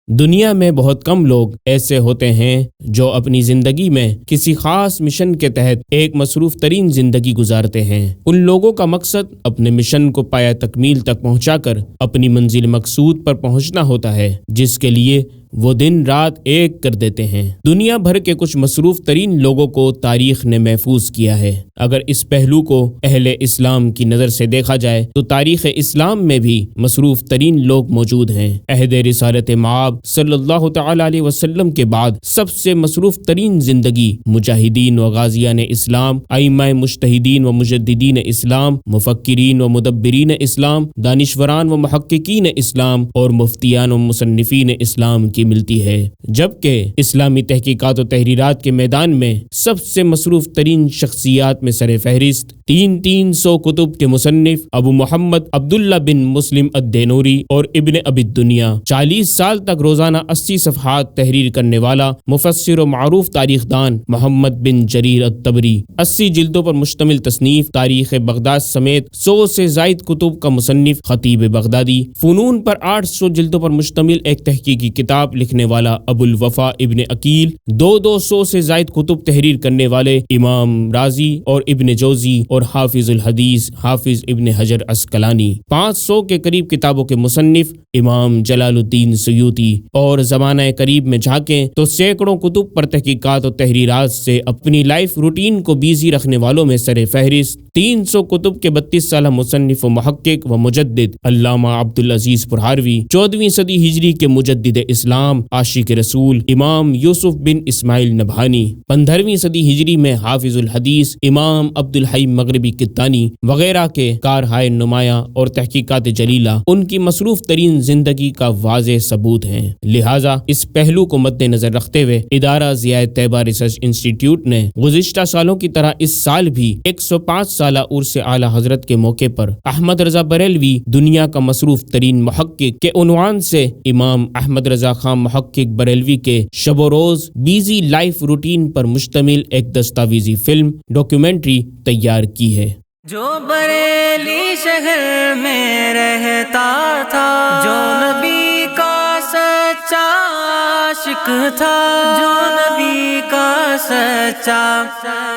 دنیا میں بہت کم لوگ ایسے ہوتے ہیں جو اپنی زندگی میں کسی خاص مشن کے تحت ایک مصروف ترین زندگی گزارتے ہیں۔ ان لوگوں کا مقصد اپنے مشن کو پایہ تکمیل تک پہنچا کر اپنی منزل مقصود پر پہنچنا ہوتا ہے، جس کے لیے وہ دن رات ایک کر دیتے ہیں۔ دنیا بھر کے کچھ مصروف ترین لوگوں کو تاریخ نے محفوظ کیا ہے۔ اگر اس پہلو کو اہل اسلام کی نظر سے دیکھا جائے تو تاریخ اسلام میں بھی مصروف ترین لوگ موجود ہیں۔ عہد رسالت مآب صلی اللہ تعالی علیہ وسلم کے بعد سب سے مصروف ترین زندگی مجاہدین و غازیان اسلام، ائمہ مجتہدین و مجددین اسلام، مفکرین و مدبرین اسلام، دانشوران و محققین اسلام اور مفتیان و مصنفین اسلام کی ملتی ہے، جبکہ اسلامی تحقیقات و تحریرات کے میدان میں سب سے مصروف ترین شخصیات میں سر فہرست 300 کتب کے مصنف ابو محمد عبداللہ بن مسلم الدینوری اور ابن ابی الدنیا، 40 سال تک روزانہ 80 صفحات تحریر کرنے والا مفسر و معروف تاریخ دان محمد بن جریر الطبری، 80 جلدوں پر مشتمل تصنیف تاریخ بغداد سمیت 100 سے زائد کتب کا مصنف خطیب بغدادی، فنون پر 800 جلدوں پر مشتمل ایک تحقیقی کتاب لکھنے والا ابو الوفا ابن عقیل، 200 سے زائد کتب تحریر کرنے والے امام رازی اور ابن جوزی اور حافظ الحدیث حافظ ابن حجر عسقلانی، 500 کے قریب کتابوں کے مصنف امام جلال الدین سیوطی، اور زمانہ قریب میں جھانکیں تو سینکڑوں کتب پر تحقیقات و تحریرات سے اپنی لائف روٹین کو بیزی رکھنے والوں میں سر فہرست 300 کتب کے 32 سالہ مصنف و محقق و مجدد علامہ عبدالعزیز پرہاروی، 14ویں صدی ہجری کے مجدد اسلام، عاشق رسول امام یوسف بن اسماعیل نبہانی، 15ویں صدی ہجری میں حافظ الحدیث امام عبدالحی مغربی کتانی وغیرہ کے کارہائے نمایاں اور تحقیقات جلیلہ ان کی مصروف ترین زندگی کا واضح ثبوت ہیں۔ لہٰذا اس پہلو کو مد نظر رکھتے ہوئے ادارہ ضیاء طیبہ ریسرچ انسٹی ٹیوٹ نے گزشتہ سالوں کی طرح اس سال بھی 105 سالہ عرس اعلی حضرت کے موقع پر احمد رضا بریلوی دنیا کا مصروف ترین محقق کے عنوان سے امام احمد رضا خان محقق بریلوی کے شب و روز بیزی لائف روٹین پر مشتمل ایک دستاویزی فلم ڈاکیومنٹری تیار کی ہے۔ جو بریلی شہر میں رہتا تھا، جو نبی کا سچا عاشق تھا، جو نبی کا سچا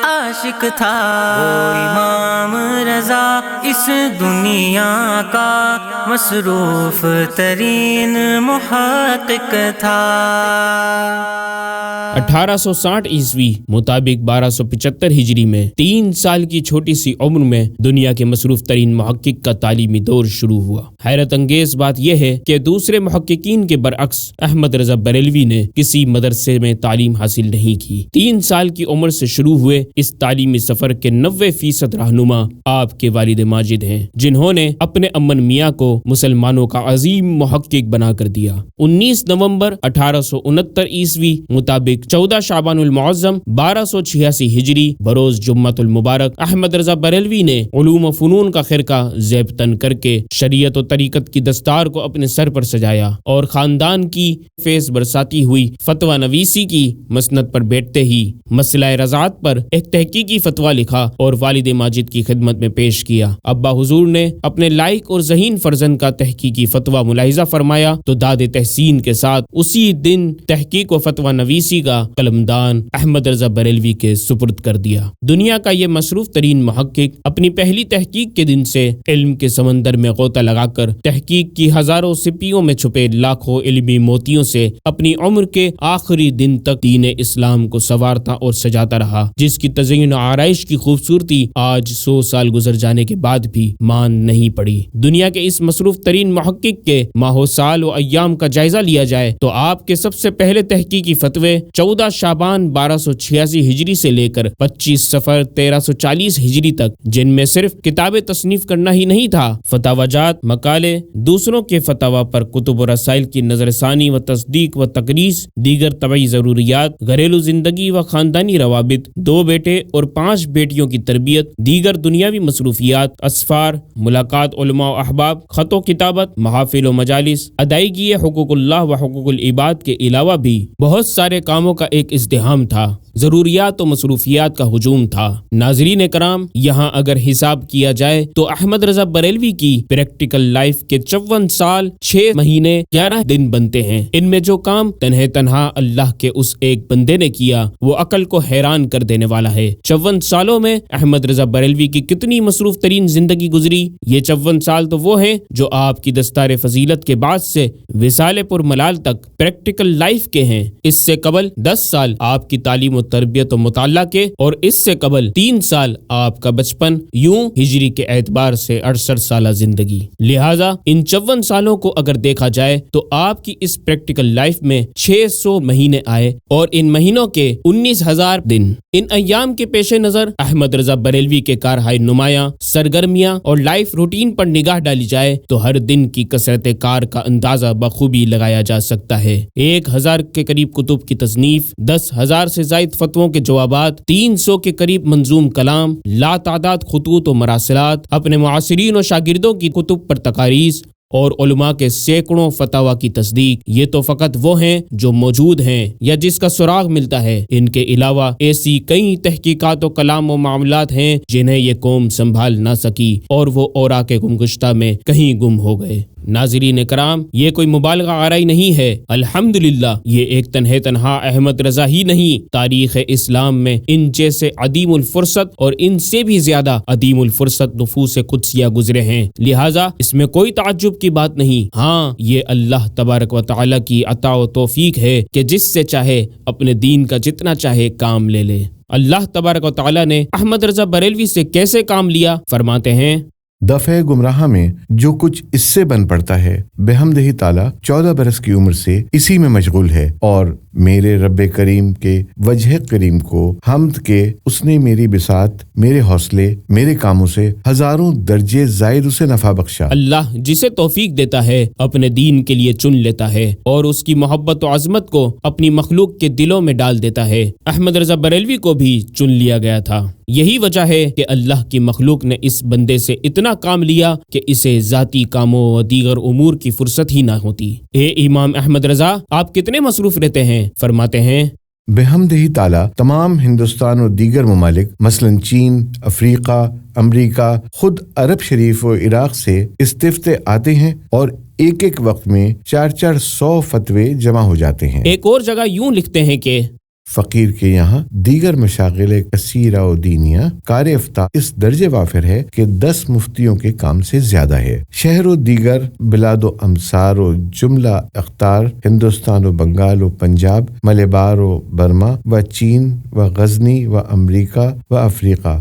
عاشق تھا، وہ امام رضا اس دنیا کا مصروف ترین محقق تھا۔ 1860 عیسوی مطابق 1275 ہجری میں 3 سال کی چھوٹی سی عمر میں دنیا کے مصروف ترین محقق کا تعلیمی دور شروع ہوا۔ حیرت انگیز بات یہ ہے کہ دوسرے محققین کے برعکس احمد رضا بریلوی نے کسی مدرسے میں تعلیم حاصل نہیں کی۔ 3 سال کی عمر سے شروع ہوئے اس تعلیمی سفر کے 90% رہنما آپ کے والد ماجد ہیں، جنہوں نے اپنے امن میاں کو مسلمانوں کا عظیم محقق بنا کر دیا۔ 19 نومبر 1869 عیسوی مطابق 14 شعبان المعظم 1286 ہجری بروز جمعۃ المبارک احمد رضا بریلوی نے علوم و فنون کا خرقہ زیب تن کر کے شریعت و طریقت کی دستار کو اپنے سر پر سجایا اور خاندان کی فیض برساتی ہوئی فتویٰ نویسی کی مسند پر بیٹھتے ہی مسئلہ رضاعت پر ایک تحقیقی فتویٰ لکھا اور والد ماجد کی خدمت میں پیش کیا۔ ابا حضور نے اپنے لائق اور ذہین فرزند کا تحقیقی فتویٰ ملاحظہ فرمایا تو داد تحسین کے ساتھ اسی دن تحقیق و فتویٰ نویسی کا قلمدان احمد رضا بریلوی کے سپرد کر دیا۔ دنیا کا یہ مصروف ترین محقق اپنی پہلی تحقیق کے دن سے علم کے سمندر میں غوطہ لگا کر تحقیق کی ہزاروں سپیوں میں چھپے لاکھوں علمی موتیوں سے اپنی عمر کے آخری دن تک دین اسلام کو سنوارتا اور سجاتا رہا، جس کی تزئین و آرائش کی خوبصورتی آج 100 سال گزر جانے کے بعد بھی مان نہیں پڑی۔ دنیا کے اس مصروف ترین محقق کے ماہ و سال و ایام کا جائزہ لیا جائے تو آپ کے سب سے پہلے تحقیقی فتوے 14 شعبان 1286 ہجری سے لے کر 25 صفر 1340 ہجری تک، جن میں صرف کتاب تصنیف کرنا ہی نہیں تھا، فتاوی جات، مقالے، دوسروں کے فتاوی پر کتب و رسائل کی نظر ثانی و تصدیق و تقریض، دیگر طبعی ضروریات، گھریلو زندگی و خاندانی روابط، 2 بیٹے اور 5 بیٹیوں کی تربیت، دیگر دنیاوی مصروفیات، اسفار، ملاقات علماء و احباب، خط و کتابت، محافل و مجالس، ادائیگی حقوق اللہ و حقوق العباد کے علاوہ بھی بہت سارے کاموں کاموں کا ایک ازدحام تھا، ضروریات و مصروفیات کا ہجوم تھا۔ ناظرین کرام، یہاں اگر حساب کیا جائے تو احمد رضا بریلوی کی پریکٹیکل لائف کے 54 سال 6 مہینے 11 دن بنتے ہیں۔ ان میں جو کام تنہا اللہ کے اس ایک بندے نے کیا وہ عقل کو حیران کر دینے والا ہے۔ 54 سالوں میں احمد رضا بریلوی کی کتنی مصروف ترین زندگی گزری۔ یہ 54 سال تو وہ ہیں جو آپ کی دستار فضیلت کے بعد سے وصال پر ملال تک پریکٹیکل لائف کے ہیں۔ اس سے قبل 10 سال آپ کی تعلیم و تربیت و مطالعہ کے، اور اس سے قبل 3 سال آپ کا بچپن، یوں ہجری کے اعتبار سے 68 سالہ زندگی۔ لہٰذا ان 54 سالوں کو اگر دیکھا جائے تو آپ کی اس پریکٹیکل لائف میں 600 مہینے آئے اور ان مہینوں کے 19,000 دن۔ ان ایام کے پیش نظر احمد رضا بریلوی کے کارہائے نمایاں، سرگرمیاں اور لائف روٹین پر نگاہ ڈالی جائے تو ہر دن کی کثرت کار کا اندازہ بخوبی لگایا جا سکتا ہے۔ 1000 کے قریب کتب کی تصنیف، 10,000 سے زائد فتووں کے جوابات، 300 کے قریب منظوم کلام، لا تعداد خطوط و مراسلات، اپنے معاصرین و شاگردوں کی کتب پر تقاریض اور علماء کے سینکڑوں فتاوی کی تصدیق۔ یہ تو فقط وہ ہیں جو موجود ہیں یا جس کا سراغ ملتا ہے۔ ان کے علاوہ ایسی کئی تحقیقات و کلام و معاملات ہیں جنہیں یہ قوم سنبھال نہ سکی اور وہ اوراق گمگشتہ میں کہیں گم ہو گئے۔ ناظرین کرام، یہ کوئی مبالغہ آرائی نہیں ہے۔ الحمدللہ یہ ایک تنہا احمد رضا ہی نہیں، تاریخ اسلام میں ان جیسے عدیم الفرصت اور ان سے بھی زیادہ عدیم الفرصت نفوس قدسیہ گزرے ہیں، لہٰذا اس میں کوئی تعجب کی بات نہیں۔ ہاں، یہ اللہ تبارک و تعالی کی عطا و توفیق ہے کہ جس سے چاہے اپنے دین کا جتنا چاہے کام لے لے۔ اللہ تبارک و تعالی نے احمد رضا بریلوی سے کیسے کام لیا؟ فرماتے ہیں، دفع گمراہ میں جو کچھ اس سے بن پڑتا ہے، بحمدہ تعالی 14 برس کی عمر سے اسی میں مشغول ہے، اور میرے رب کریم کے وجہ کریم کو حمد کے اس نے میری بساط، میرے حوصلے، میرے کاموں سے ہزاروں درجے زائد اسے نفع بخشا۔ اللہ جسے توفیق دیتا ہے اپنے دین کے لیے چن لیتا ہے اور اس کی محبت و عظمت کو اپنی مخلوق کے دلوں میں ڈال دیتا ہے۔ احمد رضا بریلوی کو بھی چن لیا گیا تھا۔ یہی وجہ ہے کہ اللہ کی مخلوق نے اس بندے سے اتنا کام لیا کہ اسے ذاتی کاموں و دیگر امور کی فرصت ہی نہ ہوتی۔ اے امام احمد رضا، آپ کتنے مصروف رہتے ہیں؟ فرماتے ہیں، بحمدہ تعالی تمام ہندوستان اور دیگر ممالک مثلا چین، افریقہ، امریکہ، خود عرب شریف و عراق سے استفتاء آتے ہیں اور ایک ایک وقت میں 400 فتوے جمع ہو جاتے ہیں۔ ایک اور جگہ یوں لکھتے ہیں کہ فقیر کے یہاں دیگر مشاغل کثیرہ و دینیہ کار افتاء اس درجے وافر ہے کہ 10 مفتیوں کے کام سے زیادہ ہے۔ شہر و دیگر بلاد و امصار و جملہ اقطار، ہندوستان و بنگال و پنجاب، ملبار و برما و چین و غزنی و امریکہ و افریقہ،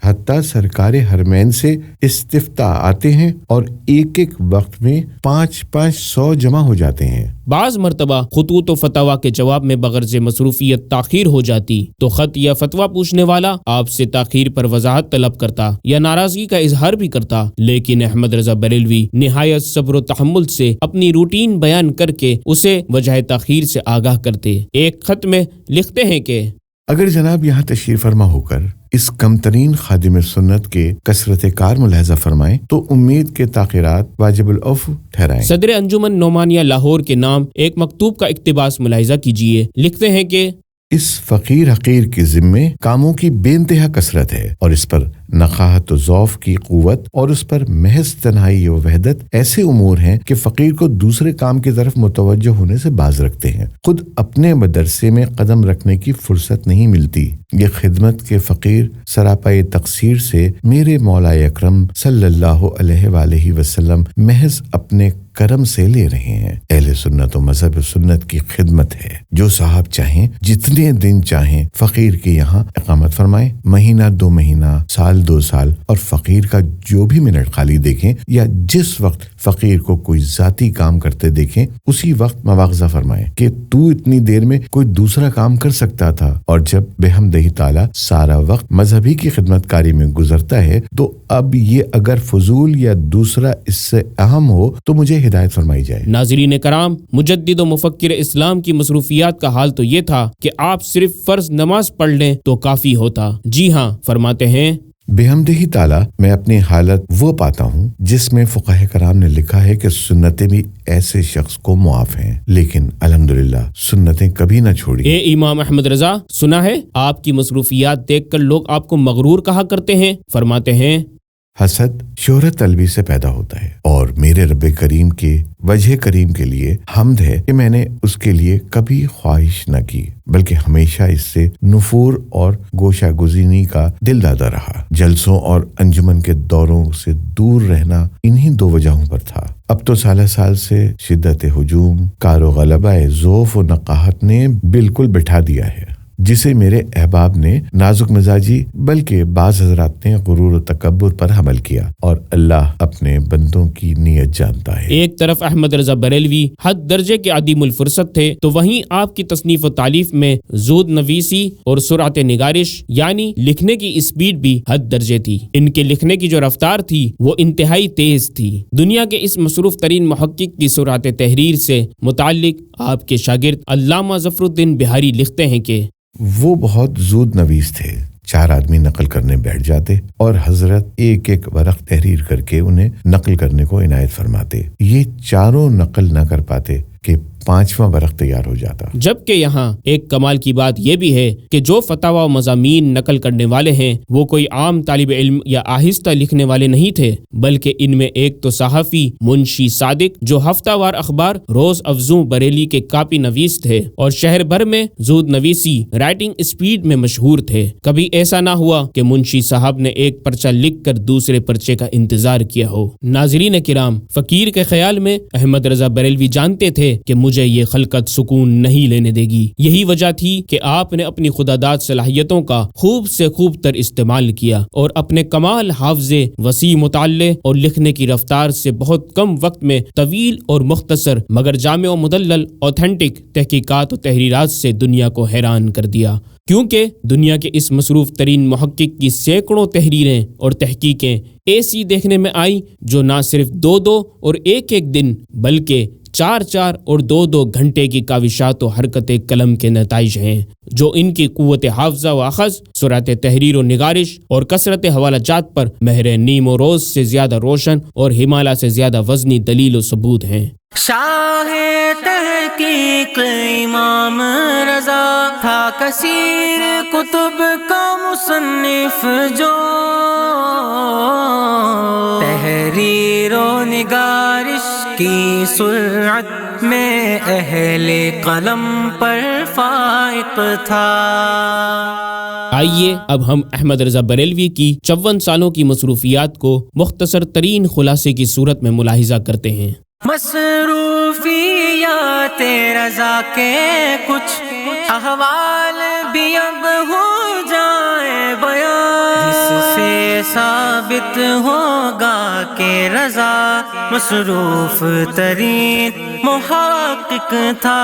حتیٰ سرکار حرمین سے استفتاء آتے ہیں اور ایک ایک وقت میں 500 جمع ہو جاتے ہیں۔ بعض مرتبہ خطوط و فتاوی کے جواب میں بغرض مصروفیت تاخیر ہو جاتی تو خط یا فتویٰ پوچھنے والا آپ سے تاخیر پر وضاحت طلب کرتا یا ناراضگی کا اظہار بھی کرتا، لیکن احمد رضا بریلوی نہایت صبر و تحمل سے اپنی روٹین بیان کر کے اسے وجہ تاخیر سے آگاہ کرتے۔ ایک خط میں لکھتے ہیں کہ اگر جناب یہاں تشریف فرما ہو کر اس کم ترین خادم سنت کے کثرت کار ملاحظہ فرمائیں تو امید کے تاخیرات واجب العفو ٹھہرائیں۔ صدر انجمن نعمانیہ لاہور کے نام ایک مکتوب کا اقتباس ملاحظہ کیجیے۔ لکھتے ہیں کہ اس فقیر حقیر کے ذمے کاموں کی بے انتہا کثرت ہے اور اس پر نخاہت و ذوف کی قوت اور اس پر محض تنہائی و وحدت ایسے امور ہیں کہ فقیر کو دوسرے کام کی طرف متوجہ ہونے سے باز رکھتے ہیں۔ خود اپنے مدرسے میں قدم رکھنے کی فرصت نہیں ملتی۔ یہ خدمت کے فقیر سراپائے تقصیر سے میرے مولا اکرم صلی اللہ علیہ وآلہ وسلم محض اپنے کرم سے لے رہے ہیں۔ اہل سنت و مذہب سنت کی خدمت ہے۔ جو صاحب چاہیں جتنے دن چاہیں فقیر کے یہاں اقامت فرمائیں، مہینہ 2 مہینہ، سال 2 سال، اور فقیر کا جو بھی منٹ خالی دیکھیں یا جس وقت فقیر کو کوئی ذاتی کام کرتے دیکھیں اسی وقت مواخذہ فرمائیں کہ تو اتنی دیر میں کوئی دوسرا کام کر سکتا تھا۔ اور جب بحمدہ تعالی سارا وقت مذہبی کی خدمت کاری میں گزرتا ہے تو اب یہ اگر فضول یا دوسرا اس سے اہم ہو تو مجھے ہدایت فرمائی جائے۔ ناظرین کرام، مجدد و مفکر اسلام کی مصروفیات کا حال تو یہ تھا کہ آپ صرف فرض نماز پڑھ لیں تو کافی ہوتا۔ جی ہاں، فرماتے ہیں بحمدہ تعالی میں اپنی حالت وہ پاتا ہوں جس میں فقہاء کرام نے لکھا ہے کہ سنتیں بھی ایسے شخص کو معاف ہیں، لیکن الحمدللہ سنتیں کبھی نہ چھوڑی۔ اے امام احمد رضا، سنا ہے آپ کی مصروفیات دیکھ کر لوگ آپ کو مغرور کہا کرتے ہیں۔ فرماتے ہیں حسد شہرت طلبی سے پیدا ہوتا ہے، اور میرے رب کریم کے وجہ کریم کے لیے حمد ہے کہ میں نے اس کے لیے کبھی خواہش نہ کی، بلکہ ہمیشہ اس سے نفور اور گوشہ گزینی کا دل دادا رہا۔ جلسوں اور انجمن کے دوروں سے دور رہنا انہی دو وجہوں پر تھا۔ اب تو سالہ سال سے شدت ہجوم، کار و غلبہ ذوف و نقاہت نے بالکل بٹھا دیا ہے، جسے میرے احباب نے نازک مزاجی بلکہ بعض حضرات نے غرور و تکبر پر حمل کیا، اور اللہ اپنے بندوں کی نیت جانتا ہے۔ ایک طرف احمد رضا بریلوی حد درجے کے عدیم الفرصت تھے، تو وہیں آپ کی تصنیف و تالیف میں زود نویسی اور سرعت نگارش یعنی لکھنے کی اسپیڈ بھی حد درجے تھی۔ ان کے لکھنے کی جو رفتار تھی وہ انتہائی تیز تھی۔ دنیا کے اس مصروف ترین محقق کی سرعت تحریر سے متعلق آپ کے شاگرد علامہ ظفر الدین بہاری لکھتے ہیں کہ وہ بہت زود نویس تھے، 4 آدمی نقل کرنے بیٹھ جاتے اور حضرت ایک ایک ورق تحریر کر کے انہیں نقل کرنے کو عنایت فرماتے۔ یہ چاروں نقل نہ کر پاتے کہ 5واں ورق تیار ہو جاتا۔ جبکہ یہاں ایک کمال کی بات یہ بھی ہے کہ جو فتاوی و مضامین نقل کرنے والے ہیں وہ کوئی عام طالب علم یا آہستہ لکھنے والے نہیں تھے، بلکہ ان میں ایک تو صحافی منشی صادق جو ہفتہ وار اخبار روز افزوں بریلی کے کاپی نویس تھے اور شہر بھر میں زود نویسی رائٹنگ اسپیڈ میں مشہور تھے۔ کبھی ایسا نہ ہوا کہ منشی صاحب نے ایک پرچہ لکھ کر دوسرے پرچے کا انتظار کیا ہو۔ ناظرین کرام، فقیر کے خیال میں احمد رضا بریلوی جانتے تھے کہ مجھے یہ خلقت سکون نہیں لینے دے گی۔ یہی وجہ تھی کہ آپ نے اپنی خداداد صلاحیتوں کا خوب سے خوب تر استعمال کیا اور اپنے کمال حافظے، وسیع مطالعے اور لکھنے کی رفتار سے بہت کم وقت میں طویل اور مختصر مگر جامع و مدلل اوتھینٹک تحقیقات و تحریرات سے دنیا کو حیران کر دیا۔ کیونکہ دنیا کے اس مصروف ترین محقق کی سینکڑوں تحریریں اور تحقیقیں ایسی دیکھنے میں آئیں جو نہ صرف 2 اور ایک دن بلکہ 4 اور 2 گھنٹے کی کاوشات و حرکت قلم کے نتائج ہیں، جو ان کی قوت حافظہ و اخذ، سرعت تحریر و نگارش اور کثرت حوالہ جات پر مہر نیم و روز سے زیادہ روشن اور ہمالیہ سے زیادہ وزنی دلیل و ثبوت ہیں۔ شاہ تحقیق امام رضا تھا کثیر کتب کا مصنف، جو تحریر و نگارش کی سرعت میں اہل قلم پر فائق تھا۔ آئیے اب ہم احمد رضا بریلوی کی 54 سالوں کی مصروفیات کو مختصر ترین خلاصے کی صورت میں ملاحظہ کرتے ہیں۔ مصروفیات رضا کے کچھ احوال بھی اب ہو جائے بیان، جس سے ثابت ہوگا کہ رضا مصروف ترین محقق تھا۔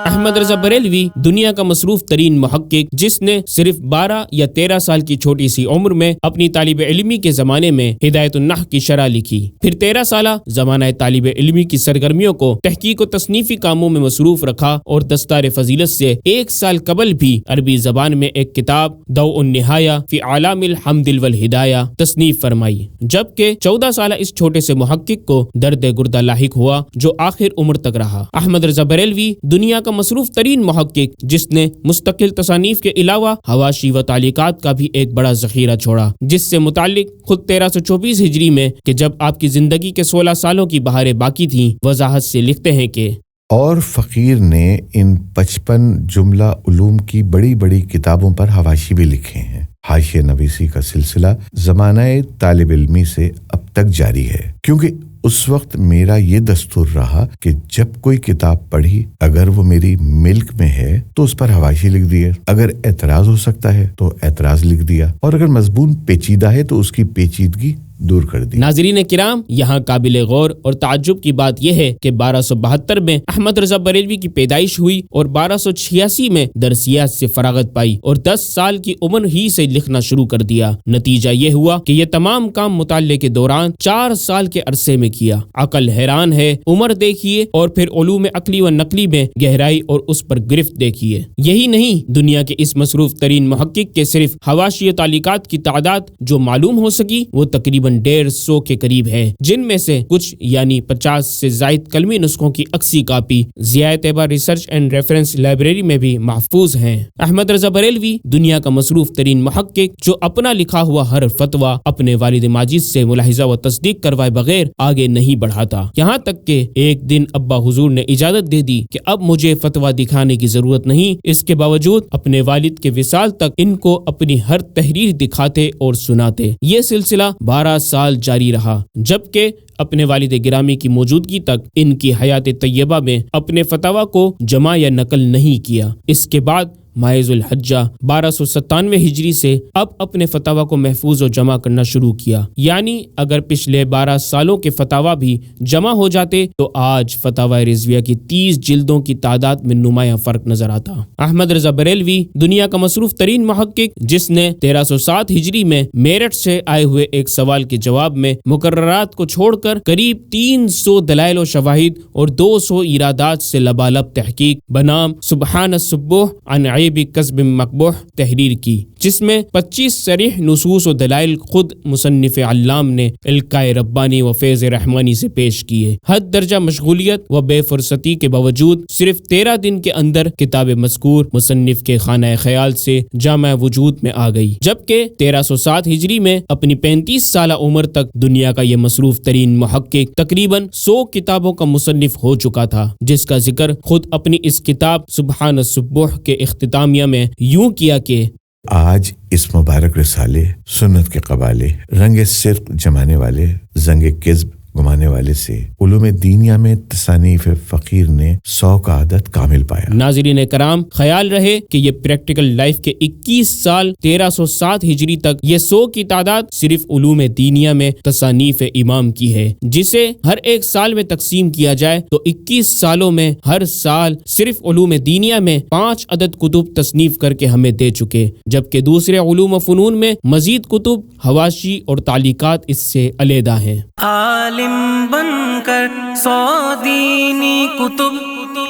احمد رضا بریلوی دنیا کا مصروف ترین محقق، جس نے صرف 12 یا 13 سال کی چھوٹی سی عمر میں اپنی طالب علمی کے زمانے میں ہدایت النحو کی شرح لکھی، پھر 13 سالہ زمانہ طالب علمی کی سرگرمیوں کو تحقیق و تصنیفی کاموں میں مصروف رکھا، اور دستار فضیلت سے 1 سال قبل بھی عربی زبان میں ایک کتاب ضوء النہایہ فی اعلام الحمد والہدایہ تصنیف فرمائی، جبکہ 14 سالہ اس چھوٹے سے محقق کو درد گردہ لاحق ہوا جو آخر عمر تک رہا۔ احمد رضا بریلوی دنیا کا مصروف ترین محقق، جس نے مستقل تصانیف کے علاوہ حواشی و تعلیقات کا بھی ایک بڑا ذخیرہ چھوڑا، جس سے متعلق خود 1324 ہجری میں کہ جب آپ کی زندگی کے 16 سالوں کی بہاریں باقی تھیں وضاحت سے لکھتے ہیں کہ اور فقیر نے ان 55 جملہ علوم کی بڑی بڑی کتابوں پر حواشی بھی لکھے ہیں۔ حاشیہ نویسی کا سلسلہ زمانہ طالب علمی سے اب تک جاری ہے، کیونکہ اس وقت میرا یہ دستور رہا کہ جب کوئی کتاب پڑھی اگر وہ میری ملک میں ہے تو اس پر حواشی لکھ دیے، اگر اعتراض ہو سکتا ہے تو اعتراض لکھ دیا، اور اگر مضمون پیچیدہ ہے تو اس کی پیچیدگی دور کر دی۔ ناظرین کرام، یہاں قابل غور اور تعجب کی بات یہ ہے کہ 1272 میں احمد رضا بریلوی کی پیدائش ہوئی اور 1286 میں درسیات سے فراغت پائی اور 10 سال کی عمر ہی سے لکھنا شروع کر دیا۔ نتیجہ یہ ہوا کہ یہ تمام کام مطالعے کے دوران 4 سال کے عرصے میں کیا۔ عقل حیران ہے، عمر دیکھیے اور پھر علوم عقلی و نقلی میں گہرائی اور اس پر گرفت دیکھیے۔ یہی نہیں، دنیا کے اس مصروف ترین محقق کے صرف حواشی و تعلیقات کی تعداد جو معلوم ہو سکی وہ تقریباً 150 کے قریب ہے، جن میں سے کچھ یعنی 50 سے زائد کلمی نسخوں کی اکسی copy Zia Taiba research and reference library میں بھی محفوظ ہیں۔ احمد رضا بریلوی دنیا کا مصروف ترین محقق جو اپنا لکھا ہوا ہر فتویٰ اپنے والد ماجد سے ملاحظہ و تصدیق کروائے بغیر آگے نہیں بڑھاتا، یہاں تک کہ ایک دن ابا حضور نے اجازت دے دی کہ اب مجھے فتویٰ دکھانے کی ضرورت نہیں، اس کے باوجود اپنے والد کے وصال تک ان کو اپنی ہر تحریر دکھاتے اور سناتے۔ یہ سلسلہ 12 سال جاری رہا، جبکہ اپنے والد گرامی کی موجودگی تک ان کی حیات طیبہ میں اپنے فتاویٰ کو جمع یا نقل نہیں کیا۔ اس کے بعد ماہ ذو الحجہ 1297 ہجری سے اب اپنے فتاویٰ کو محفوظ و جمع کرنا شروع کیا، یعنی اگر پچھلے 12 سالوں کے فتاویٰ بھی جمع ہو جاتے تو آج فتاویٰ رضویہ کی 30 جلدوں کی تعداد میں نمایاں فرق نظر آتا۔ احمد رضا بریلوی دنیا کا مصروف ترین محقق جس نے 1307 ہجری میں میرٹھ سے آئے ہوئے ایک سوال کے جواب میں مقررات کو چھوڑ کر قریب 300 دلائل و شواہد اور 200 ایرادات سے لبالب تحقیق بنام سبحان السبوح عن عیب کسب مقبوح تحریر کی، جس میں 25 صریح نصوص و دلائل خود مصنف علام نے القائے ربانی و فیض رحمانی سے پیش کیے۔ حد درجہ مشغولیت و بے فرصتی کے باوجود صرف 13 دن کے اندر کتاب مذکور مصنف کے خانہ خیال سے جامع وجود میں آ گئی، جبکہ 1307 ہجری میں اپنی 35 سالہ عمر تک دنیا کا یہ مصروف ترین محقق تقریباً 100 کتابوں کا مصنف ہو چکا تھا، جس کا ذکر خود اپنی اس کتاب سبحان السبوح کے اختتامیہ میں یوں کیا کہ آج اس مبارک رسالے سنت کے قبالے، رنگ صدق جمانے والے، زنگ کذب گمانے والے سے علوم دینیا میں تصانیف فقیر نے 100 کا عدد کامل پایا۔ ناظرین کرام، خیال رہے کہ یہ پریکٹیکل لائف کے 21 سال 1307 ہجری تک یہ 100 کی تعداد صرف علوم دینیا میں تصانیف امام کی ہے، جسے ہر ایک سال میں تقسیم کیا جائے تو 21 سالوں میں ہر سال صرف علوم دینیا میں 5 عدد کتب تصنیف کر کے ہمیں دے چکے، جبکہ دوسرے علوم و فنون میں مزید کتب، حواشی اور تعلیقات اس سے علیحدہ ہیں۔ عالم بن کر 100 دینی کتب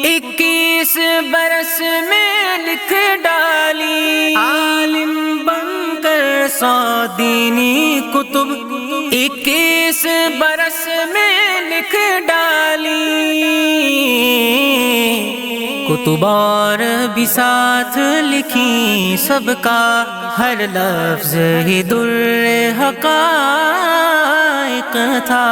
21 برس میں لکھ ڈالی، عالم بن کر 100 دینی کتب 21 برس میں لکھ ڈالی، کتب اور بھی ساتھ لکھی، سب کا ہر لفظ ہی در حقائق تھا۔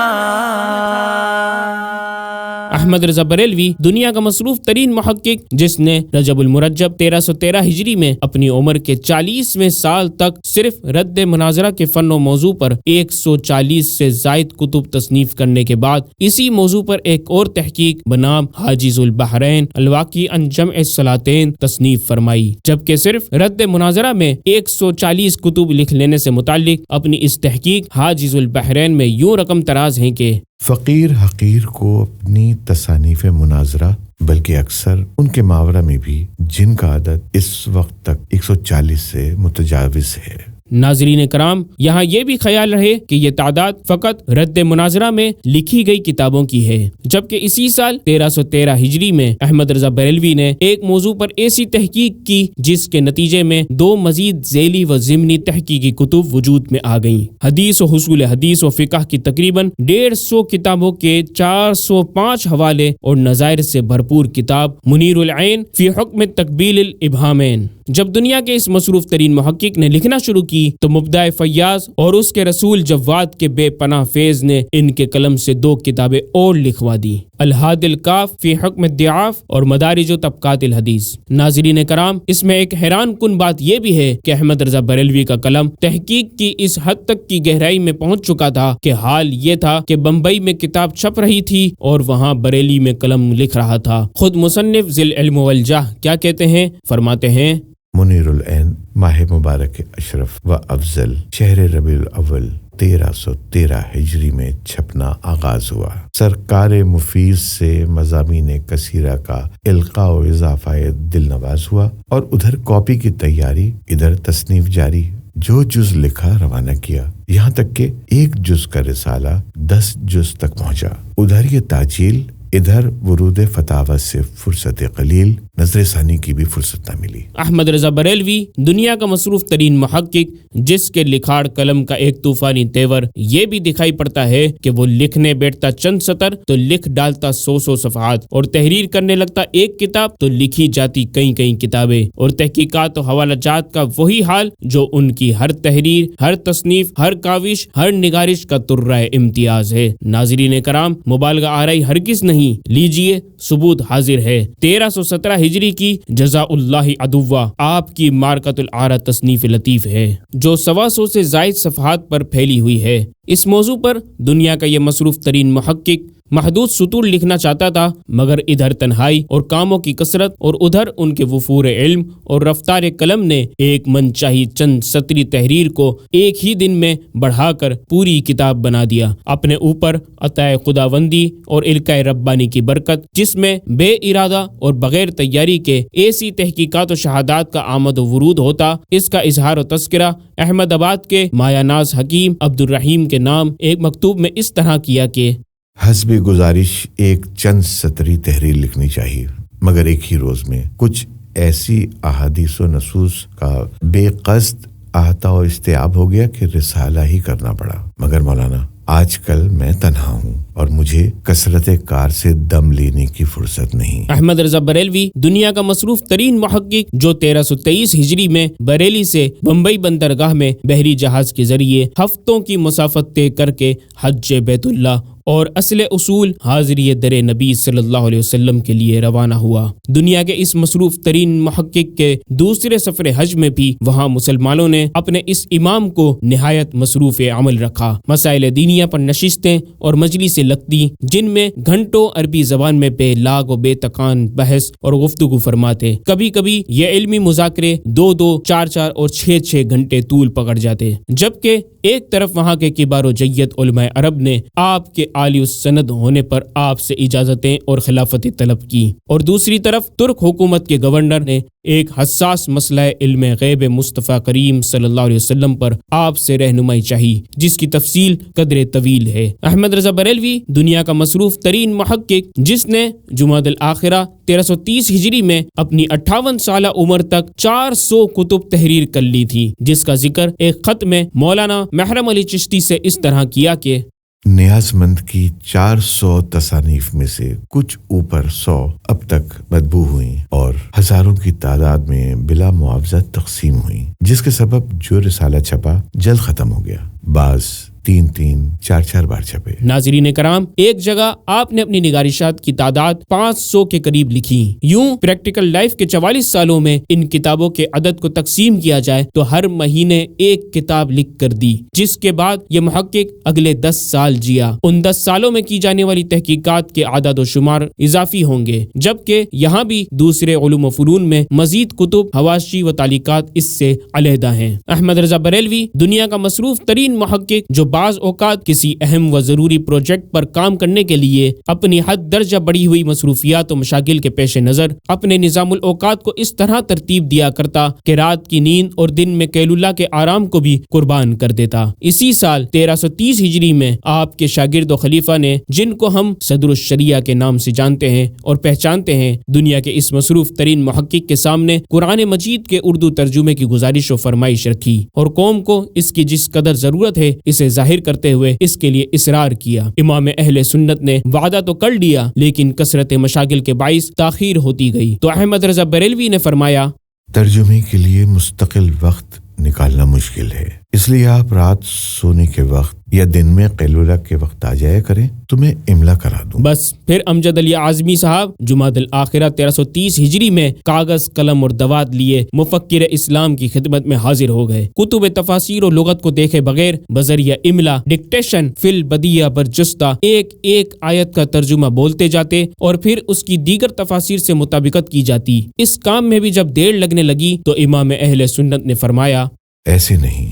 احمد رضا بریلوی دنیا کا مصروف ترین محقق جس نے رجب المرجب 1313 ہجری میں اپنی عمر کے 40ویں سال تک صرف رد مناظرہ کے فن و موضوع پر 140 سے زائد کتب تصنیف کرنے کے بعد اسی موضوع پر ایک اور تحقیق بنام حاجز البحرین الواقع عن جمع الصلاتین تصنیف فرمائی، جبکہ صرف رد مناظرہ میں 140 کتب لکھ لینے سے متعلق اپنی اس تحقیق حاجز البحرین میں یوں رقم تراز ہیں کہ فقیر حقیر کو اپنی تصانیف مناظرہ بلکہ اکثر ان کے ماورا میں بھی جن کا عدد اس وقت تک 140 سے متجاوز ہے۔ ناظرین کرام، یہاں یہ بھی خیال رہے کہ یہ تعداد فقط رد مناظرہ میں لکھی گئی کتابوں کی ہے، جبکہ اسی سال 1313 ہجری میں احمد رضا بریلوی نے ایک موضوع پر ایسی تحقیق کی جس کے نتیجے میں 2 مزید ذیلی و ضمنی تحقیقی کتب وجود میں آ گئیں۔ حدیث و حصول حدیث و فقہ کی تقریباً 150 کتابوں کے 405 حوالے اور نظائر سے بھرپور کتاب منیر العین فی حکم تقبیل الابہامین جب دنیا کے اس مصروف ترین محقق نے لکھنا شروع کی تو مبدع فیاض اور اس کے رسول جواد کے بے پناہ فیض نے ان کے قلم سے 2 کتابیں اور لکھوا دی، الہاد الکاف فی حکم الضعاف اور مدارج و طبقات الحدیث۔ ناظرین کرام، اس میں ایک حیران کن بات یہ بھی ہے کہ احمد رضا بریلوی کا قلم تحقیق کی اس حد تک کی گہرائی میں پہنچ چکا تھا کہ حال یہ تھا کہ بمبئی میں کتاب چھپ رہی تھی اور وہاں بریلی میں قلم لکھ رہا تھا۔ خود مصنف ذی العلم والجاہ کیا کہتے ہیں؟ فرماتے ہیں، منیر العین ماہ مبارک اشرف و افضل، شہر ربیع الاول 1313 ہجری میں چھپنا آغاز ہوا۔ سرکار مفیض سے مضامین کثیرہ کا القاء و اضافہ دل نواز ہوا، اور ادھر کاپی کی تیاری، ادھر تصنیف جاری۔ جو جز لکھا روانہ کیا، یہاں تک کہ ایک جز کا رسالہ 10 جز تک پہنچا۔ ادھر یہ تاجیل، ادھر ورود فتاوی سے فرصت قلیل، نظر ثانی کی بھی فرصت نہ ملی۔ احمد رضا بریلوی دنیا کا مصروف ترین محقق، جس کے لکھاڑ قلم کا ایک طوفانی تیور یہ بھی دکھائی پڑتا ہے کہ وہ لکھنے بیٹھتا چند سطر تو لکھ ڈالتا 100 صفحات، اور تحریر کرنے لگتا ایک کتاب تو لکھی جاتی کئی کتابیں، اور تحقیقات و حوالہ جات کا وہی حال جو ان کی ہر تحریر، ہر تصنیف، ہر کاوش، ہر نگارش کا ترہ امتیاز ہے۔ ناظرین کرام، مبالغہ آرائی ہرگز نہیں، لیجئے ثبوت حاضر ہے۔ 1317 ہجری کی جزاء اللہ عدوہ آپ کی مارکۃ العارہ تصنیف لطیف ہے، جو 125 سے زائد صفحات پر پھیلی ہوئی ہے۔ اس موضوع پر دنیا کا یہ مصروف ترین محقق محدود سطور لکھنا چاہتا تھا، مگر ادھر تنہائی اور کاموں کی کثرت اور ادھر ان کے وفور علم اور رفتار قلم نے ایک من چاہی چند سطری تحریر کو ایک ہی دن میں بڑھا کر پوری کتاب بنا دیا۔ اپنے اوپر عطائے خداوندی اور القاء ربانی کی برکت، جس میں بے ارادہ اور بغیر تیاری کے ایسی تحقیقات و شہادات کا آمد و ورود ہوتا، اس کا اظہار و تذکرہ احمد آباد کے مایا ناز حکیم عبد الرحیم کے نام ایک مکتوب میں اس طرح کیا کہ حسب گزارش ایک چند سطری تحریر لکھنی چاہیے، مگر ایک ہی روز میں کچھ ایسی احادیث و نصوص کا بے قصد احاطہ و استیعاب ہو گیا کہ رسالہ ہی کرنا پڑا۔ مگر مولانا، آج کل میں تنہا ہوں اور مجھے کثرت کار سے دم لینے کی فرصت نہیں۔ احمد رضا بریلوی دنیا کا مصروف ترین محقق، جو 1323 ہجری میں بریلی سے بمبئی بندرگاہ میں بحری جہاز کے ذریعے ہفتوں کی مسافت طے کر کے حج بیت اللہ اور اصل اصول حاضری در نبی صلی اللہ علیہ وسلم کے لیے روانہ ہوا۔ دنیا کے اس مصروف ترین محقق کے دوسرے سفر حج میں بھی وہاں مسلمانوں نے اپنے اس امام کو نہایت مصروف عمل رکھا۔ مسائل دینیہ پر نشستیں اور مجلسیں لگتی، جن میں گھنٹوں عربی زبان میں بے لاگ و بے تکان بحث اور گفتگو فرماتے۔ کبھی کبھی یہ علمی مذاکرے 2-2، 4-4 اور 6-6 گھنٹے طول پکڑ جاتے، جبکہ ایک طرف وہاں کے کبار و جید علماء عرب نے آپ کے عالی السند ہونے پر آپ سے اجازتیں اور خلافت طلب کی، اور دوسری طرف ترک حکومت کے گورنر نے ایک حساس مسئلہ علم غیب مصطفیٰ کریم صلی اللہ علیہ وسلم پر آپ سے رہنمائی چاہی، جس کی تفصیل قدر طویل ہے۔ احمد رضا بریلوی دنیا کا مصروف ترین محقق، جس نے جمادی الاخرہ 1330 ہجری میں اپنی 58 سالہ عمر تک 400 کتب تحریر کر لی تھی، جس کا ذکر ایک خط میں مولانا محرم علی چشتی سے اس طرح کیا کہ نیاز مند کی 400 تصانیف میں سے کچھ اوپر 100 اب تک مطبوع ہوئیں اور ہزاروں کی تعداد میں بلا معاوضہ تقسیم ہوئیں، جس کے سبب جو رسالہ چھپا جلد ختم ہو گیا، بعض 3-3، 4-4 بار چھپے۔ ناظرین کرام، ایک جگہ آپ نے اپنی نگارشات کی تعداد 500 کے قریب لکھی۔ یوں پریکٹیکل لائف کے 44 سالوں میں ان کتابوں کے عدد کو تقسیم کیا جائے تو ہر مہینے ایک کتاب لکھ کر دی، جس کے بعد یہ محقق اگلے 10 سال جیا۔ ان 10 سالوں میں کی جانے والی تحقیقات کے اعداد و شمار اضافی ہوں گے، جبکہ یہاں بھی دوسرے علوم و فنون میں مزید کتب، حواشی و تعلیقات اس سے علیحدہ ہیں۔ احمد رضا بریلوی دنیا کا مصروف ترین محقق، جو بعض اوقات کسی اہم و ضروری پروجیکٹ پر کام کرنے کے لیے اپنی حد درجہ بڑھی ہوئی مصروفیات و مشاغل کے پیش نظر اپنے نظام الاوقات کو اس طرح ترتیب دیا کرتا کہ رات کی نیند اور دن میں قیلولہ کے آرام کو بھی قربان کر دیتا۔ اسی سال 1330 ہجری میں آپ کے شاگرد و خلیفہ نے، جن کو ہم صدر الشریعہ کے نام سے جانتے ہیں اور پہچانتے ہیں، دنیا کے اس مصروف ترین محقق کے سامنے قرآن مجید کے اردو ترجمے کی گزارش و فرمائش رکھی اور قوم کو اس کی جس قدر ضرورت ہے اسے ظاہر کرتے ہوئے اس کے لیے اصرار کیا۔ امام اہل سنت نے وعدہ تو کر لیا، لیکن کثرت مشاغل کے باعث تاخیر ہوتی گئی، تو احمد رضا بریلوی نے فرمایا، ترجمے کے لیے مستقل وقت نکالنا مشکل ہے، اس لیے آپ رات سونے کے وقت یا دن میں قیلولہ کے وقت آ جایا کریں تو میں املا کرا دوں۔ بس پھر امجد علی اعظمی صاحب جمادی الاخرہ 1330 ہجری میں کاغذ قلم اور دوات لیے مفکر اسلام کی خدمت میں حاضر ہو گئے۔ کتب تفاسیر و لغت کو دیکھے بغیر بذریعہ املا ڈکٹیشن فی البدیہ برجستہ ایک ایک آیت کا ترجمہ بولتے جاتے اور پھر اس کی دیگر تفاسیر سے مطابقت کی جاتی۔ اس کام میں بھی جب دیر لگنے لگی تو امام اہل سنت نے فرمایا، ایسے نہیں،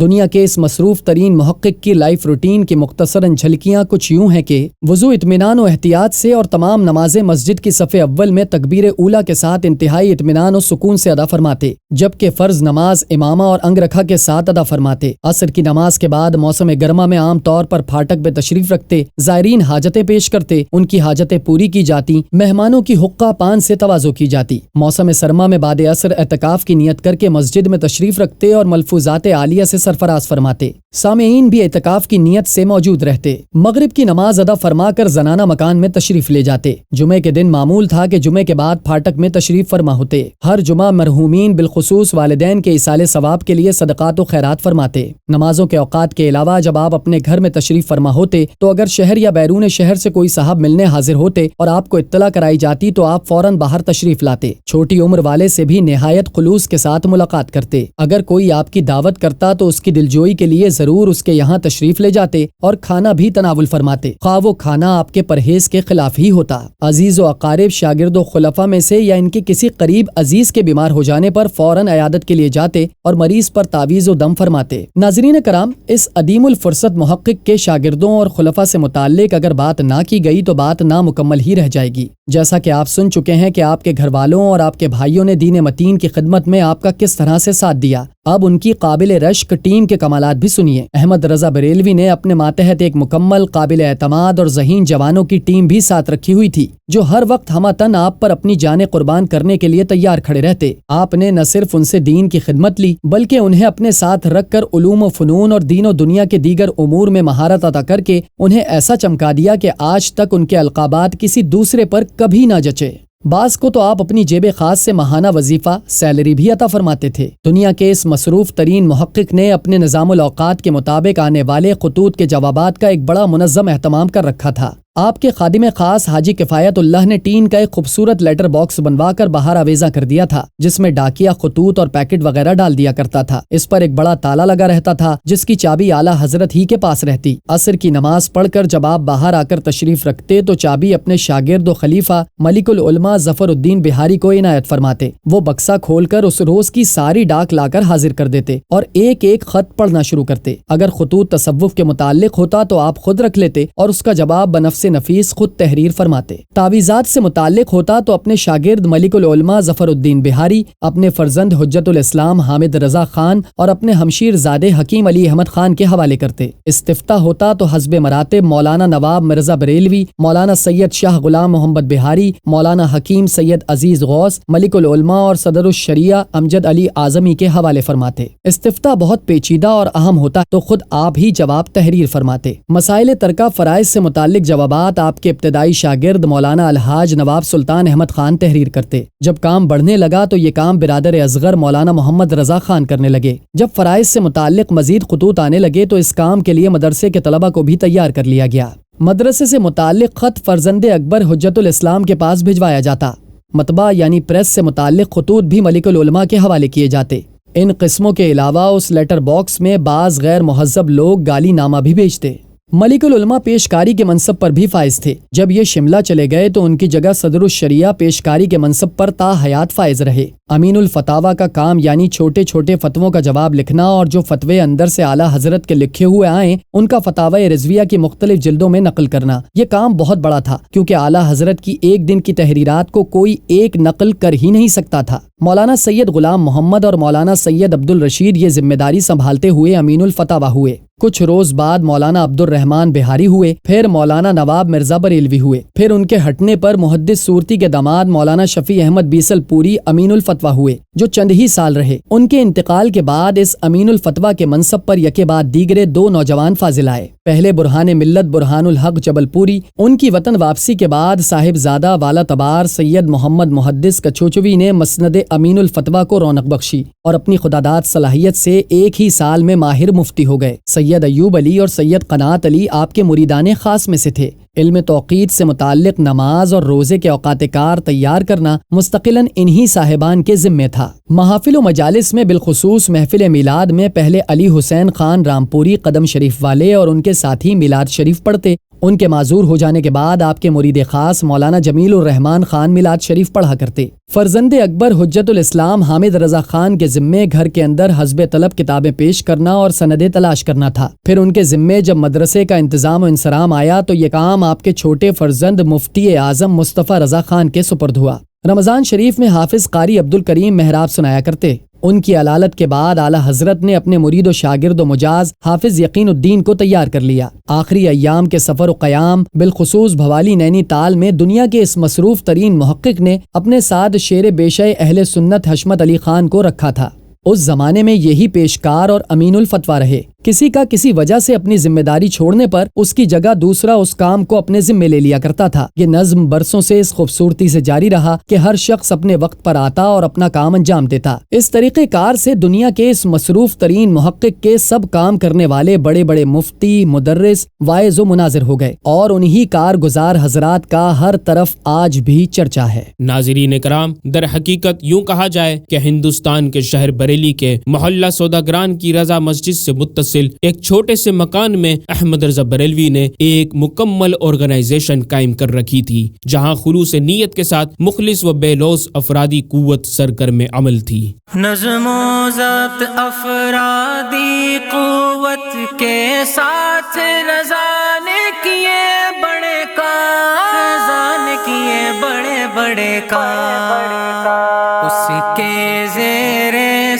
دنیا کے اس مصروف ترین محقق کی لائف روٹین کی مختصراً جھلکیاں کچھ یوں ہیں کہ وضو اطمینان و احتیاط سے اور تمام نمازیں مسجد کی صف اول میں تکبیر اولیٰ کے ساتھ انتہائی اطمینان و سکون سے ادا فرماتے، جبکہ فرض نماز امامہ اور انگ رکھا کے ساتھ ادا فرماتے۔ عصر کی نماز کے بعد موسم گرما میں عام طور پر پھاٹک پہ تشریف رکھتے، زائرین حاجتیں پیش کرتے، ان کی حاجتیں پوری کی جاتی، مہمانوں کی حقہ پان سے تواضع کی جاتی۔ موسم سرما میں بعد عصر اعتکاف کی نیت کر کے مسجد میں تشریف رکھتے اور ملفوظات عالیہ سے سرفراز فرماتے۔ سامعین بھی اعتکاف کی نیت سے موجود رہتے۔ مغرب کی نماز ادا فرما کر زنانہ مکان میں تشریف لے جاتے۔ جمعے کے دن معمول تھا کہ جمعے کے بعد پھاٹک میں تشریف فرما ہوتے۔ ہر جمعہ مرحومین بالخصوص والدین کے ایصال ثواب کے لیے صدقات و خیرات فرماتے۔ نمازوں کے اوقات کے علاوہ جب آپ اپنے گھر میں تشریف فرما ہوتے تو اگر شہر یا بیرون شہر سے کوئی صاحب ملنے حاضر ہوتے اور آپ کو اطلاع کرائی جاتی تو آپ فوراً باہر تشریف لاتے۔ چھوٹی عمر والے سے بھی نہایت خلوص کے ساتھ ملاقات کرتے۔ اگر کوئی آپ کی دعوت کرتا تو اس کی دلجوئی کے لیے ضرور اس کے یہاں تشریف لے جاتے اور کھانا بھی تناول فرماتے، خواہ وہ کھانا آپ کے پرہیز کے خلاف ہی ہوتا۔ عزیز و اقارب، شاگرد و خلفاء میں سے یا ان کے کسی قریب عزیز کے بیمار ہو جانے پر فوراً عیادت کے لیے جاتے اور مریض پر تعویذ و دم فرماتے۔ ناظرین کرام، اس عدیم الفرصت محقق کے شاگردوں اور خلفاء سے متعلق اگر بات نہ کی گئی تو بات نامکمل ہی رہ جائے گی۔ جیسا کہ آپ سن چکے ہیں کہ آپ کے گھر والوں اور آپ کے بھائیوں نے دین متین کی خدمت میں آپ کا کس طرح سے ساتھ دیا، اب ان کی قابل رشک ٹیم کے کمالات بھی سنیے۔ احمد رضا بریلوی نے اپنے ماتحت ایک مکمل، قابل اعتماد اور ذہین جوانوں کی ٹیم بھی ساتھ رکھی ہوئی تھی جو ہر وقت ہمہ آپ پر اپنی جانیں قربان کرنے کے لیے تیار کھڑے رہتے۔ آپ نے نہ صرف ان سے دین کی خدمت لی بلکہ انہیں اپنے ساتھ رکھ کر علوم و فنون اور دین و دنیا کے دیگر امور میں مہارت عطا کر کے انہیں ایسا چمکا دیا کہ آج تک ان کے القابات کسی دوسرے پر کبھی نہ جچے۔ بعض کو تو آپ اپنی جیب خاص سے ماہانہ وظیفہ، سیلری بھی عطا فرماتے تھے۔ دنیا کے اس مصروف ترین محقق نے اپنے نظام الاوقات کے مطابق آنے والے خطوط کے جوابات کا ایک بڑا منظم اہتمام کر رکھا تھا۔ آپ کے خادم خاص حاجی کفایت اللہ نے ٹین کا ایک خوبصورت لیٹر باکس بنوا کر باہر آویزاں کر دیا تھا جس میں ڈاکیا، خطوط اور پیکٹ وغیرہ ڈال دیا کرتا تھا۔ اس پر ایک بڑا تالا لگا رہتا تھا جس کی چابی اعلیٰ حضرت ہی کے پاس رہتی۔ عصر کی نماز پڑھ کر جب آپ باہر آ کر تشریف رکھتے تو چابی اپنے شاگرد و خلیفہ ملک العلماء ظفر الدین بہاری کو عنایت فرماتے۔ وہ بکسا کھول کر اس روز کی ساری ڈاک لا کر حاضر کر دیتے اور ایک ایک خط پڑھنا شروع کرتے۔ اگر خطوط تصوف کے متعلق ہوتا تو آپ خود رکھ لیتے اور اس کا جواب بنفس نفیس خود تحریر فرماتے۔ تعویذات سے متعلق ہوتا تو اپنے شاگرد ملک العلماء ظفر الدین بہاری، اپنے فرزند حجت الاسلام حامد رضا خان اور اپنے ہمشیر زادے حکیم علی احمد خان کے حوالے کرتے۔ استفتاء ہوتا تو حسب مراتب مولانا نواب مرزا بریلوی، مولانا سید شاہ غلام محمد بہاری، مولانا حکیم سید عزیز غوث، ملک العلماء اور صدر الشریعہ امجد علی اعظمی کے حوالے فرماتے۔ استفتاء بہت پیچیدہ اور اہم ہوتا تو خود آپ ہی جواب تحریر فرماتے۔ مسائل ترکہ فرائض سے متعلق جوابات آپ کے ابتدائی شاگرد مولانا الحاج نواب سلطان احمد خان تحریر کرتے۔ جب کام بڑھنے لگا تو یہ کام برادر اصغر مولانا محمد رضا خان کرنے لگے۔ جب فرائض سے متعلق مزید خطوط آنے لگے تو اس کام کے لیے مدرسے کے طلبہ کو بھی تیار کر لیا گیا۔ مدرسے سے متعلق خط فرزند اکبر حجت الاسلام کے پاس بھجوایا جاتا۔ مطبع یعنی پریس سے متعلق خطوط بھی ملک العلماء کے حوالے کیے جاتے۔ ان قسموں کے علاوہ اس لیٹر باکس میں بعض غیر مہذب لوگ گالی نامہ بھی بھیجتے۔ ملک العلماء پیشکاری کے منصب پر بھی فائز تھے۔ جب یہ شملہ چلے گئے تو ان کی جگہ صدر الشریعہ پیشکاری کے منصب پر تا حیات فائز رہے۔ امین الفتاوی کا کام یعنی چھوٹے چھوٹے فتووں کا جواب لکھنا اور جو فتوے اندر سے اعلیٰ حضرت کے لکھے ہوئے آئیں ان کا فتاوی رضویہ کی مختلف جلدوں میں نقل کرنا، یہ کام بہت بڑا تھا کیونکہ اعلیٰ حضرت کی ایک دن کی تحریرات کو کوئی ایک نقل کر ہی نہیں سکتا تھا۔ مولانا سید غلام محمد اور مولانا سید عبد الرشید یہ ذمہ داری سنبھالتے ہوئے امین الفتاوی ہوئے۔ کچھ روز بعد مولانا عبد الرحمن بہاری ہوئے، پھر مولانا نواب مرزا بریلوی ہوئے، پھر ان کے ہٹنے پر محدث صورتی کے داماد مولانا شفیع احمد بیسل پوری امین الفتوی ہوئے جو چند ہی سال رہے۔ ان کے انتقال کے بعد اس امین الفتوی کے منصب پر یکے بعد دیگرے دو نوجوان فاضل آئے۔ پہلے برہان ملت برہان الحق جبل پوری، ان کی وطن واپسی کے بعد صاحب زادہ والا تبار سید محمد محدث کچوچوی نے مسند امین الفتوی کو رونق بخشی اور اپنی خداداد صلاحیت سے ایک ہی سال میں ماہر مفتی ہو گئے۔ سید ایوب علی اور سید قنات علی آپ کے مریدان خاص میں سے تھے۔ علم توقیت سے متعلق نماز اور روزے کے اوقات کار تیار کرنا مستقلاً انہی صاحبان کے ذمے تھا۔ محافل و مجالس میں بالخصوص محفل میلاد میں پہلے علی حسین خان رامپوری قدم شریف والے اور ان کے ساتھی میلاد شریف پڑھتے ان کے معذور ہو جانے کے بعد آپ کے مرید خاص مولانا جمیل الرحمن خان میلاد شریف پڑھا کرتے۔ فرزند اکبر حجت الاسلام حامد رضا خان کے ذمے گھر کے اندر حسب طلب کتابیں پیش کرنا اور سندیں تلاش کرنا تھا۔ پھر ان کے ذمے جب مدرسے کا انتظام و انصرام آیا تو یہ کام آپ کے چھوٹے فرزند مفتی اعظم مصطفیٰ رضا خان کے سپرد ہوا۔ رمضان شریف میں حافظ قاری عبد الکریم محراب سنایا کرتے۔ ان کی علالت کے بعد اعلیٰ حضرت نے اپنے مرید و شاگرد و مجاز حافظ یقین الدین کو تیار کر لیا۔ آخری ایام کے سفر و قیام بالخصوص بھوالی نینی تال میں دنیا کے اس مصروف ترین محقق نے اپنے ساتھ شیر بیشہ اہل سنت حشمت علی خان کو رکھا تھا۔ اس زمانے میں یہی پیشکار اور امین الفتویٰ رہے۔ کسی کا کسی وجہ سے اپنی ذمہ داری چھوڑنے پر اس کی جگہ دوسرا اس کام کو اپنے ذمے لے لیا کرتا تھا۔ یہ نظم برسوں سے اس خوبصورتی سے جاری رہا کہ ہر شخص اپنے وقت پر آتا اور اپنا کام انجام دیتا۔ اس طریقہ کار سے دنیا کے اس مصروف ترین محقق کے سب کام کرنے والے بڑے بڑے مفتی، مدرس، واعظ و مناظر ہو گئے اور انہی کارگزار حضرات کا ہر طرف آج بھی چرچا ہے۔ ناظرین کرام، در حقیقت یوں کہا جائے کہ ہندوستان کے شہر بریلی کے محلہ سوداگران کی رضا مسجد سے متصل ایک چھوٹے سے مکان میں احمد رضا بریلوی نے ایک مکمل آرگنائزیشن قائم کر رکھی تھی، جہاں خلوص نیت کے ساتھ مخلص و بے لوث افرادی قوت سرگرم عمل تھی۔ نظم و ضبط افرادی قوت کے ساتھ رضا نے کیے بڑے کام، رضا نے کیے بڑے بڑے کام، اس کے زیر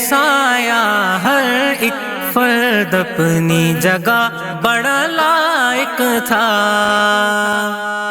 سایہ ہر ایک فرد اپنی جگہ بڑا لائق تھا۔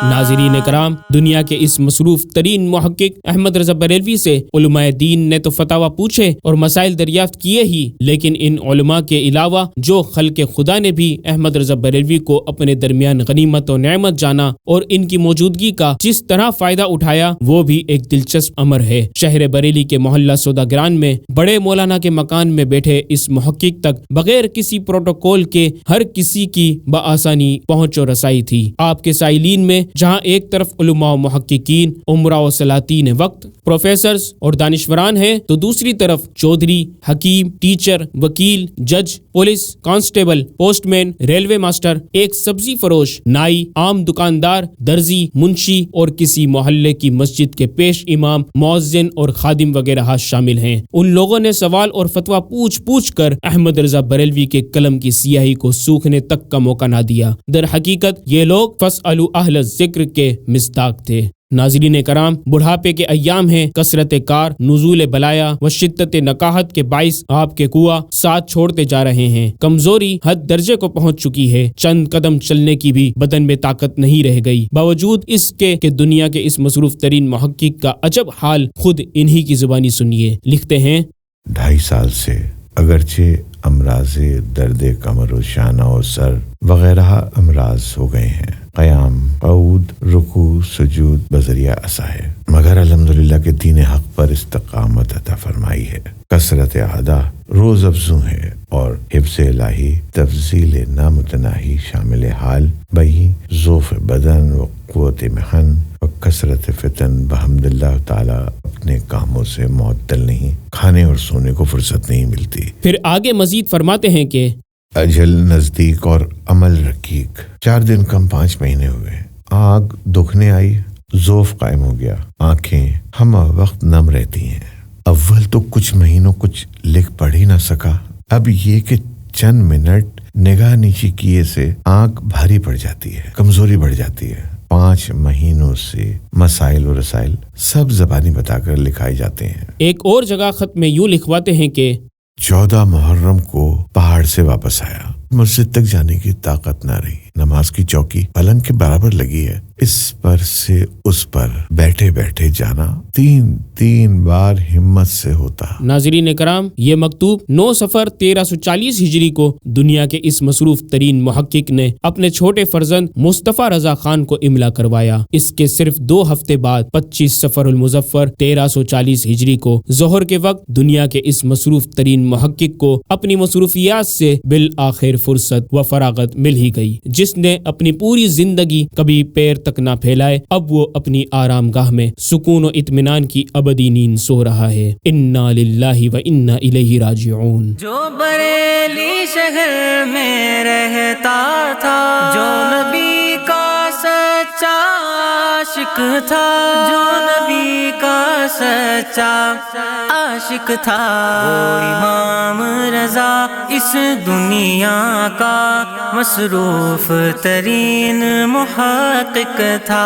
ناظرین کرام، دنیا کے اس مصروف ترین محقق احمد رضا بریلوی سے علماء دین نے تو فتاوی پوچھے اور مسائل دریافت کیے ہی، لیکن ان علماء کے علاوہ جو خلق خدا نے بھی احمد رضا بریلوی کو اپنے درمیان غنیمت و نعمت جانا اور ان کی موجودگی کا جس طرح فائدہ اٹھایا، وہ بھی ایک دلچسپ امر ہے۔ شہر بریلی کے محلہ سوداگران میں بڑے مولانا کے مکان میں بیٹھے اس محقق تک بغیر کسی پروٹوکول کے ہر کسی کی بآسانی پہنچ و رسائی تھی۔ آپ کے سائلین میں جہاں ایک طرف علماء و محققین، عمراء و سلاطین وقت، پروفیسرز اور دانشوران ہیں، تو دوسری طرف چودھری، حکیم، ٹیچر، وکیل، جج، پولیس، کانسٹیبل، پوسٹ مین، ریلوے ماسٹر، ایک سبزی فروش، نائی، عام دکاندار، درزی، منشی اور کسی محلے کی مسجد کے پیش امام، مؤذن اور خادم وغیرہ شامل ہیں۔ ان لوگوں نے سوال اور فتویٰ پوچھ کر احمد رضا بریلوی کے قلم کی سیاہی کو سوکھنے تک کا موقع نہ دیا۔ در حقیقت یہ لوگ فاسألوا اہل الذکر کے مصداق تھے۔ ناظرین کرام، بڑھاپے کے ایام ہیں، کثرت کار، نزول بلایا و شدت نکاحت کے باعث آپ کے قوا ساتھ چھوڑتے جا رہے ہیں۔ کمزوری حد درجے کو پہنچ چکی ہے، چند قدم چلنے کی بھی بدن میں طاقت نہیں رہ گئی، باوجود اس کے کہ دنیا کے اس مصروف ترین محقق کا عجب حال خود انہی کی زبانی سنیے۔ لکھتے ہیں، 2.5 سال سے اگرچہ امراض درد کمر و شانہ و سر وغیرہ امراض ہو گئے ہیں، قیام، قعود، رکوع، سجود بذریعہ عصا ہے، مگر الحمدللہ کہ دین حق پر استقامت عطا فرمائی ہے، کثرت اعداء روز افزوں ہے اور حفظ الہی تفضیل نامتناہی شامل حال بہی ضعف بدن و قوت محن و کثرت فتن بحمد اللہ تعالی اپنے کاموں سے معطل نہیں، کھانے اور سونے کو فرصت نہیں ملتی۔ پھر آگے مزید فرماتے ہیں کہ اجل نزدیک اور عمل رقیق، 4 دن کم 5 مہینے ہوئے، آگ دکھنے آئی، ضعف قائم ہو گیا، آنکھیں ہم وقت نم رہتی ہیں۔ اول تو کچھ مہینوں کچھ لکھ پڑھ ہی نہ سکا، اب یہ کہ چند منٹ نگاہ نیچی کیے سے آنکھ بھاری پڑ جاتی ہے، کمزوری بڑھ جاتی ہے۔ 5 مہینوں سے مسائل و رسائل سب زبانی بتا کر لکھائے جاتے ہیں۔ ایک اور جگہ خط میں یوں لکھواتے ہیں کہ 14 محرم کو پہاڑ سے واپس آیا، مسجد تک جانے کی طاقت نہ رہی، نماز کی چوکی پلنگ کے برابر لگی ہے، اس پر سے اس پر بیٹھے بیٹھے جانا 3 بار ہمت سے ہوتا۔ ناظرین کرام، یہ مکتوب 9 صفر 1340 ہجری کو دنیا کے اس مصروف ترین محقق نے اپنے چھوٹے فرزند مصطفیٰ رضا خان کو املا کروایا۔ اس کے صرف 2 ہفتے بعد 25 صفر المظفر 1340 ہجری کو ظہر کے وقت دنیا کے اس مصروف ترین محقق کو اپنی مصروفیات سے بالآخر فرصت و فراغت مل ہی گئی۔ جس نے اپنی پوری زندگی کبھی پیر تک نہ پھیلائے، اب وہ اپنی آرام گاہ میں سکون و اطمینان کی ابدی نیند سو رہا ہے۔ انا للہ و انا الیہ راجعون۔ جو بریلی شہر میں رہتا تھا، جو نبی کا عاشق تھا جو نبی کا سچا عاشق تھا، وہ امام رضا اس دنیا کا مصروف ترین محقق تھا۔